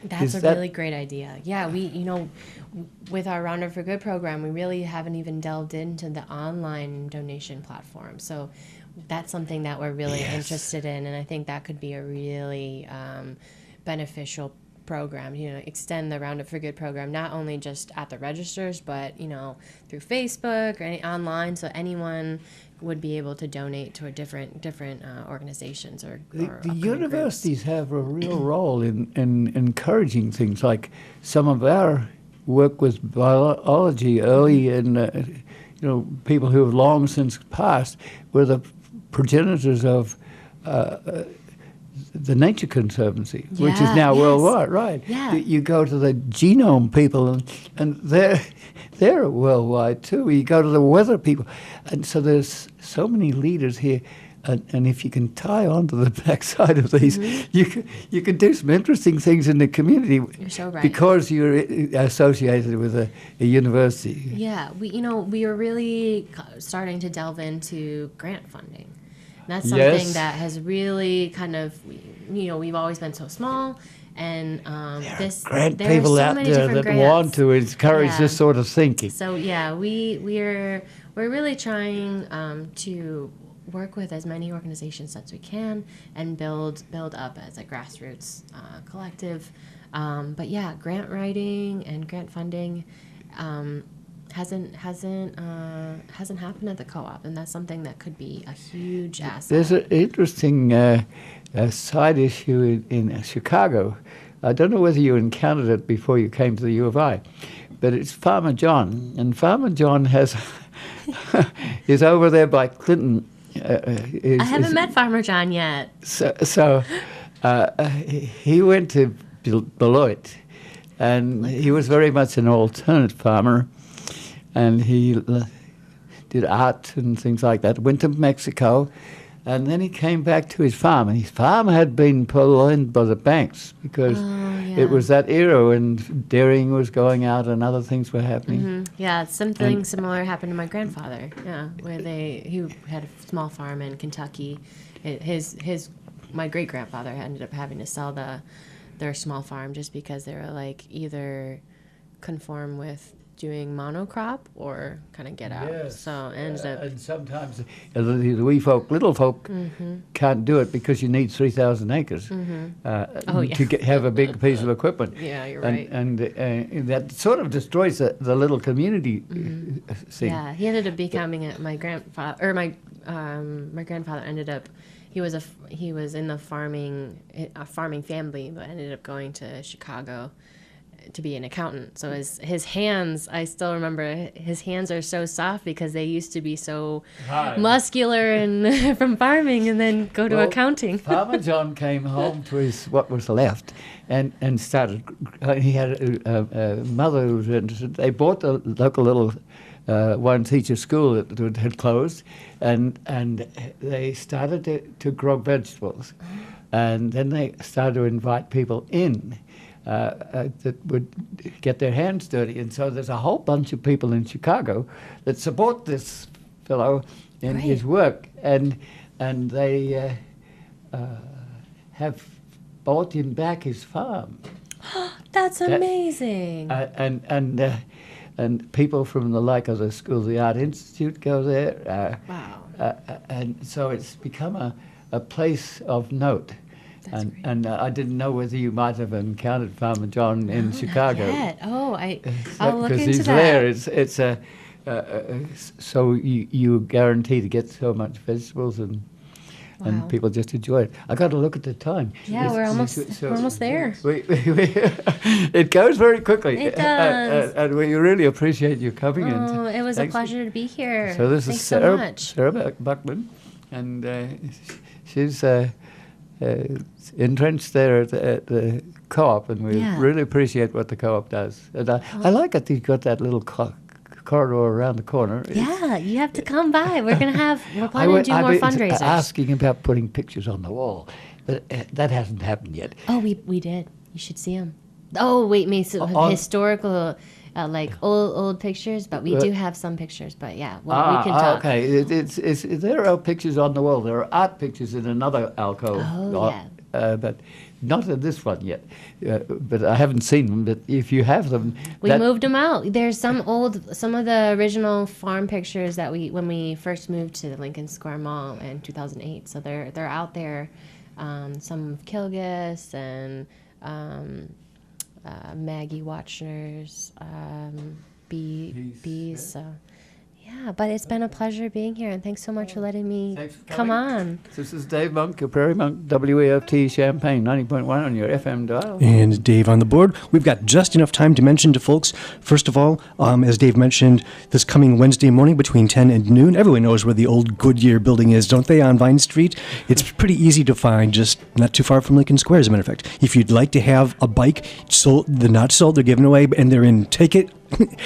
S3: That's a really great idea. Yeah, with our Roundup for Good program, we really haven't even delved into the online donation platform. So that's something that we're really interested in, and I think that could be a really beneficial program. Extend the Roundup for Good program not only just at the registers, but through Facebook or online, so anyone would be able to donate to a different organizations or
S1: the universities have a real role in encouraging things like some of our work with biology early in people who have long since passed were the progenitors of the Nature Conservancy, which is now worldwide, right?
S3: Yeah.
S1: You go to the genome people, and they're worldwide too. You go to the weather people, and so there's so many leaders here. And if you can tie onto the backside of these, you can do some interesting things in the community.
S3: You're so right.
S1: Because you're associated with a university.
S3: Yeah, we are really starting to delve into grant funding. And that's something that has really kind of, we've always been so small, and
S1: grant people out there that want to encourage this sort of thinking.
S3: So we're really trying to work with as many organizations as we can and build up as a grassroots collective. But yeah, grant writing and grant funding hasn't happened at the co-op, and that's something that could be a huge asset.
S1: There's an interesting side issue in Chicago. I don't know whether you encountered it before you came to the U of I, but it's Farmer John, and Farmer John is over there by Clinton.
S3: I haven't met Farmer John yet.
S1: So he went to Beloit, and he was very much an alternate farmer, and he did art and things like that. Went to Mexico, and then he came back to his farm, and his farm had been pulled in by the banks because it was that era when dairying was going out and other things were happening.
S3: Mm-hmm. Yeah, something similar happened to my grandfather. Yeah, where he had a small farm in Kentucky. My great grandfather ended up having to sell their small farm just because they were like either conform with doing monocrop or kind of get out.
S1: Yes.
S3: So it ends up.
S1: And sometimes the wee folk, little folk, can't do it because you need 3,000 acres to have a big piece of equipment.
S3: Yeah, you're right.
S1: And that sort of destroys the little community scene.
S3: Yeah, he ended up becoming my grandfather, or my grandfather ended up. He was in the farming family, but ended up going to Chicago. to be an accountant. So his hands, I still remember his hands are so soft because they used to be so muscular and from farming, and then go to accounting.
S1: Farmer John came home to what was left, and started. He had a mother who was interested. They bought the local little one teacher school that had closed, and they started to grow vegetables, and then they started to invite people in. That would get their hands dirty. And so there's a whole bunch of people in Chicago that support this fellow in his work. And they have bought him back his farm.
S3: That's amazing.
S1: And people from the the School of the Art Institute go there.
S3: Wow.
S1: And so it's become a place of note. And I didn't know whether you might have encountered Farmer John in Chicago.
S3: Not yet. Oh, I'll look into that.
S1: Because he's there. It's so you guarantee to get so much vegetables and people just enjoy it. I got to look at the time.
S3: Yeah, we're almost there.
S1: It goes very quickly.
S3: It does.
S1: And we really appreciate you coming.
S3: Oh, it was a pleasure to be here.
S1: So this
S3: Thanks
S1: is
S3: so much.
S1: Sarah Buckman, and she's entrenched there at the co-op, and we really appreciate what the co-op does. And I like that you've got that little corridor around the corner.
S3: Yeah, you have to come by. We're planning to do more fundraisers.
S1: Asking about putting pictures on the wall, but that hasn't happened yet.
S3: Oh, we did. You should see them. Oh, wait, historical, like old pictures, but we do have some pictures. But yeah, we can talk.
S1: Okay, there are pictures on the wall. There are art pictures in another alcove.
S3: Oh, yeah.
S1: But not in this one yet. But I haven't seen them. But if you have them,
S3: we moved them out. There's some of the original farm pictures that when we first moved to the Lincoln Square Mall in 2008. So they're out there. Some of Kilgus and Maggie Watchner's bees. So. Yeah, but it's been a pleasure being here, and thanks so much for letting me come on.
S1: This is Dave Monk of Prairie Monk, WAFT Champaign, 90.1 on your FM dial.
S2: And Dave on the board. We've got just enough time to mention to folks, first of all, as Dave mentioned, this coming Wednesday morning between 10 and noon, everyone knows where the old Goodyear building is, don't they, on Vine Street? It's pretty easy to find, just not too far from Lincoln Square, as a matter of fact. If you'd like to have a bike sold, they're not sold, they're given away, and they're in take it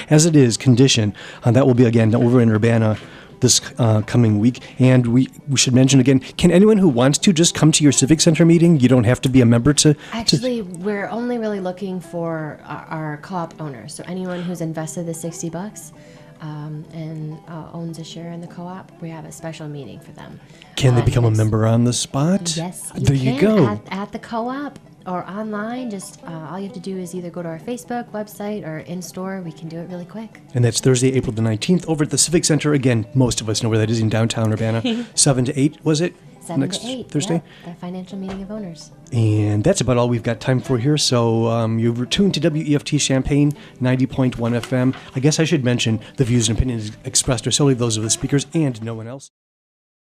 S2: as it is condition. That will be, again, over in Urbana this coming week. And we should mention again, can anyone who wants to just come to your Civic Center meeting? You don't have to be a member to...
S3: Actually, we're only really looking for our co-op owners. So anyone who's invested the $60 and owns a share in the co-op, we have a special meeting for them.
S2: Can they become a member on the spot?
S3: Yes,
S2: there you go.
S3: At the co-op. Or online, just all you have to do is either go to our Facebook website or in-store. We can do it really quick.
S2: And that's Thursday, April the 19th, over at the Civic Center. Again, most of us know where that is in downtown Urbana. 7 to 8, was it?
S3: 7 to 8,
S2: Thursday?
S3: Yeah, the financial meeting of owners.
S2: And that's about all we've got time for here. So you've tuned to WEFT Champaign, 90.1 FM. I guess I should mention the views and opinions expressed are solely those of the speakers and no one else.